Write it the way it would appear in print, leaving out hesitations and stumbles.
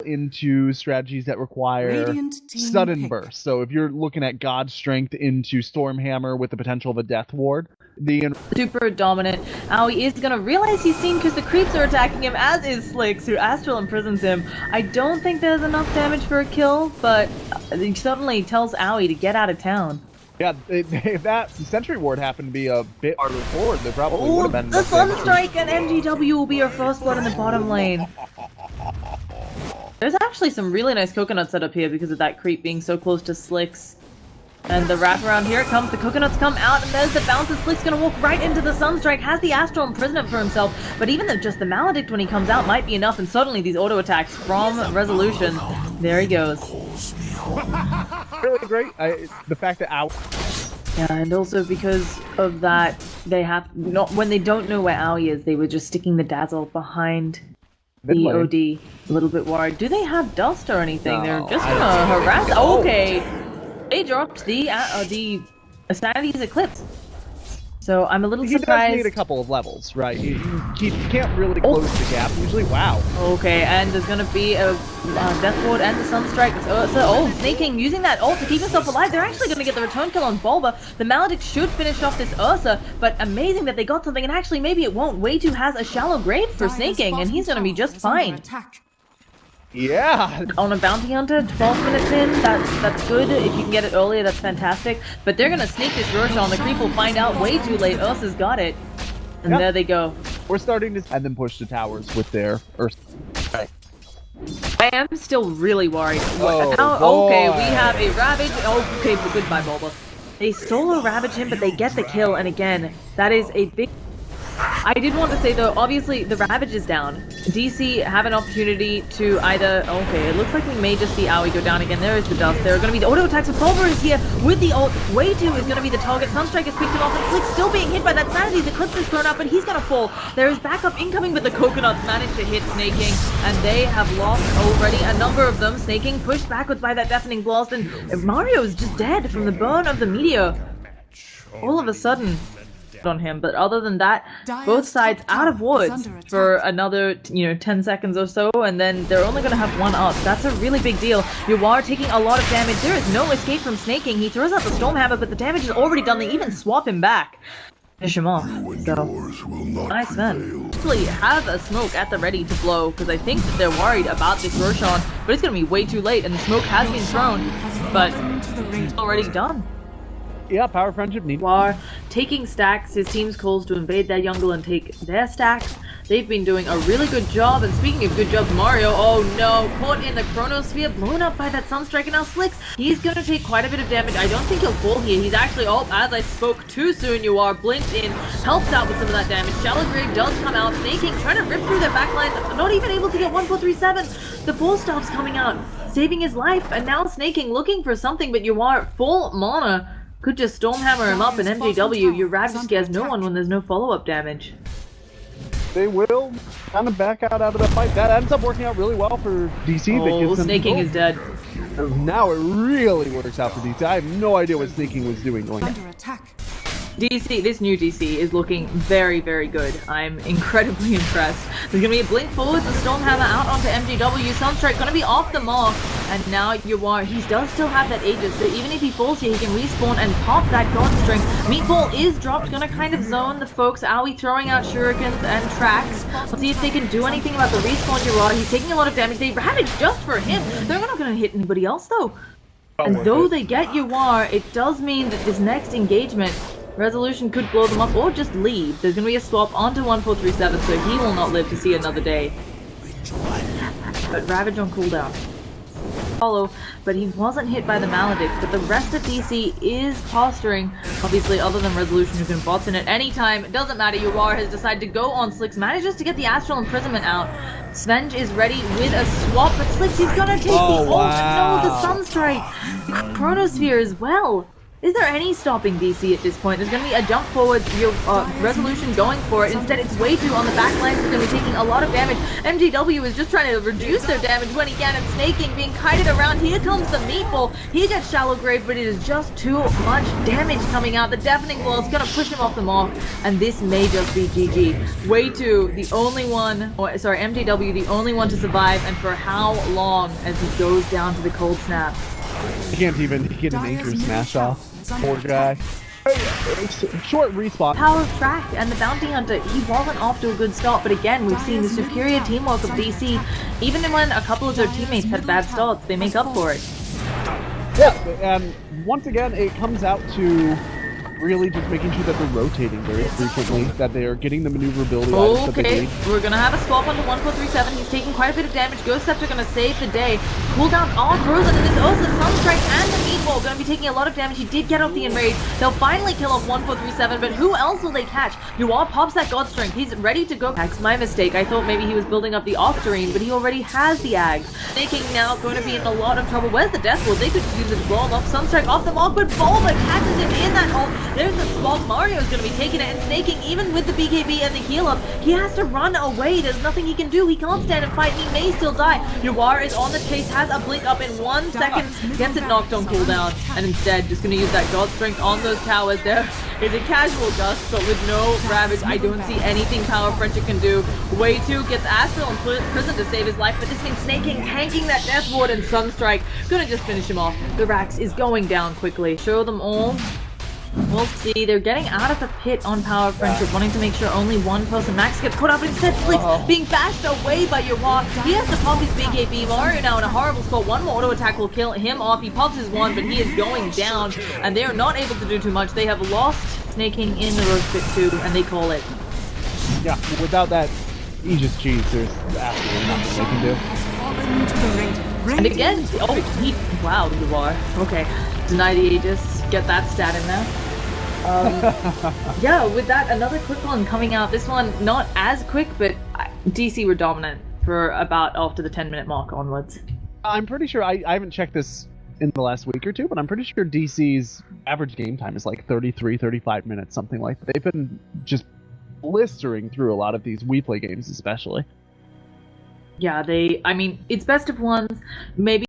into strategies that require sudden burst. So if you're looking at God Strength into Stormhammer with the potential of a Death Ward, the super dominant. Aoi is gonna realize he's seen because the creeps are attacking him, as is Slicks, who Astral imprisons him. I don't think there's enough damage for a kill, but he suddenly tells Aoi to get out of town. Yeah, if that Sentry Ward happened to be a bit farther forward, there probably would have been. The Sunstrike and MGW will be your first blood in the bottom lane. There's actually some really nice coconut setup here because of that creep being so close to Slicks. And the wraparound, here it comes, the coconuts come out, and there's the bounce, and Slick's gonna walk right into the Sunstrike, has the Astral imprisonment for himself, but even though just the Maledict when he comes out might be enough, and suddenly these auto attacks from Resolution, there he goes. Really great, the fact that Yeah, and also because of that, they have, not when they don't know where Aoi is, they were just sticking the Dazzle behind the OD, a little bit worried. Do they have dust or anything? No, they're just gonna harass. Okay, they dropped the Sanity's Eclipse. So I'm a little surprised. He does need a couple of levels, right? You can't really close the gap usually. Wow. Okay, and there's gonna be a Death Ward and the Sunstrike. Snaking using that ult to keep himself alive. They're actually gonna get the return kill on Bulba. The Maledict should finish off this Ursa, but amazing that they got something, and actually maybe it won't. Way2 has a shallow grave for snaking, and he's gonna be just fine. Yeah. On a bounty hunter, 12 minutes in, that's good. If you can get it earlier, that's fantastic. But they're gonna sneak this Roshan. The creep will find out way too late. Ursa's got it. And there they go. We're starting to and then push the towers with their Ursa. Right. I am still really worried. Okay, we have a Ravage. Okay, goodbye, Bulba. They solo Ravage him, but they get the kill. And again, that is a big... I did want to say though, obviously the Ravage is down. DC have an opportunity to either... Okay, it looks like we may just see Aoi go down again. There is the dust. There are going to be the auto attacks. Revolver is here with the ult. Way2 is going to be the target. Sunstrike has picked him off, and Slick still being hit by that Sanity's Eclipse is thrown up, but he's going to fall. There is backup incoming, but the coconuts managed to hit Snaking, and they have lost already a number of them. Snaking pushed backwards by that deafening blast, and Mario is just dead from the burn of the meteor. All of a sudden... on him, but other than that, both sides out of wards for another 10 seconds or so, and then they're only going to have one up. That's a really big deal. You are taking a lot of damage. There is no escape from Snaking. He throws out the Stormhammer, but the damage is already done. They even swap him back. Finish him off. So, nice Sven. Actually have a smoke at the ready to blow, because I think that they're worried about this Roshan, but it's going to be way too late, and the smoke has been thrown, but it's already done. Yeah, Power Friendship need. War taking stacks. His team's calls to invade their jungle and take their stacks. They've been doing a really good job. And speaking of good jobs, Mario, oh no, caught in the Chronosphere, blown up by that Sunstrike, and now Slicks. He's gonna take quite a bit of damage. I don't think he'll fall here. He's actually, as I spoke too soon, you are blinked in, helps out with some of that damage. Shallow Grave does come out, Snaking, trying to rip through their backlines, not even able to get 1437. The Bull Staff's coming out, saving his life, and now Snaking looking for something, but you are full mana. Could just Stormhammer him up, and MJW, your Ravage scares no one when there's no follow-up damage. They will kind of back out of the fight. That ends up working out really well for DC. Oh, Snaking is dead. Now it really works out for DC. I have no idea what Snaking was doing. Under attack. DC, this new DC is looking very, very good. I'm incredibly impressed. There's going to be a blink forward, the Stormhammer out onto MGW. Sunstrike going to be off the mark. And now he does still have that Aegis, so even if he falls here, he can respawn and pop that God String. Meatball is dropped, going to kind of zone the folks. Aoi throwing out shurikens and tracks. Let's see if they can do anything about the respawn Gerard. He's taking a lot of damage. They Ravage just for him. They're not going to hit anybody else, though. And though they get Yuar, it does mean that this next engagement, Resolution could blow them up or just leave. There's going to be a swap onto 1437, so he will not live to see another day. But Ravage on cooldown. Follow, but he wasn't hit by the Maledict, but the rest of DC is posturing, obviously, other than Resolution, who can bots in at any time. It doesn't matter. Yuar has decided to go on Slicks, manages to get the Astral Imprisonment out. Sven is ready with a swap, but Slicks, he's gonna take the ult. No, the Sunstrike. The Chronosphere as well. Is there any stopping DC at this point? There's going to be a jump forward, your resolution going for it. Instead, it's way too on the back lines. It's going to be taking a lot of damage. MJW is just trying to reduce their damage when he can, and snaking, being kited around. Here comes the meatball. He gets shallow grave, but it is just too much damage coming out. The deafening blow is going to push him off the mark, and this may just be GG. Way too, the only one, or sorry, MJW, the only one to survive, and for how long as he goes down to the cold snap. He can't even get an anchor smash off. Poor guy. Short respawn. Power of track and the bounty hunter, he wasn't off to a good start, but again, we've seen the superior teamwork of DC. Even when a couple of their teammates had bad starts, they make up for it. Yeah, and once again, it comes out to really just making sure that they're rotating very frequently, that they are getting the maneuverability items that they need. We're gonna have a swap onto 1437. He's taking quite a bit of damage. Ghost Scepter gonna save the day. Cooldowns are frozen, and it's also Sunstrike and the Meatball gonna be taking a lot of damage. He did get off the Enrage. They'll finally kill off 1437, but who else will they catch? Yuar pops that God Strength. He's ready to go. That's my mistake. I thought maybe he was building up the Octarine, but he already has the Ag. Snaking now going to be in a lot of trouble. Where's the Death Ward? They could just use it to blow off Sunstrike off the mark, but Bulba catches him in that hole. There's a spot. Mario's going to be taking it and snaking, even with the BKB and the heal up. He has to run away. There's nothing he can do. He can't stand and fight, and he may still die. Yuar is on the chase, has a blink up in 1 second, gets it knocked on cooldown, and instead just going to use that God Strength on those towers. There is a casual gust, but with no Ravage, I don't see anything Power Friendship can do. Way 2 gets Astral in prison to save his life, but this thing snaking, tanking that Death Ward, and Sunstrike gonna just finish him off. The Rax is going down quickly. Show them all. We'll see. They're getting out of the pit on Power of Friendship, wanting to make sure only one person. Max gets put up instead. Flicks being bashed away by Yuar. He has to pop his BKB. Mario now in a horrible spot. One more auto attack will kill him off. He pops his one, but he is going down, and they are not able to do too much. They have lost snaking in the Rose Pit too, and they call it. Yeah, without that Aegis cheese, there's absolutely nothing they can do. And again, wow, Yuar. Okay, deny the Aegis. Get that stat in there. Yeah, with that, another quick one coming out. This one not as quick, but DC were dominant for about after the 10-minute mark onwards. I'm pretty sure, I haven't checked this in the last week or two, but I'm pretty sure DC's average game time is like 33, 35 minutes, something like that. They've been just blistering through a lot of these WePlay games, especially. Yeah, I mean, it's best of ones, maybe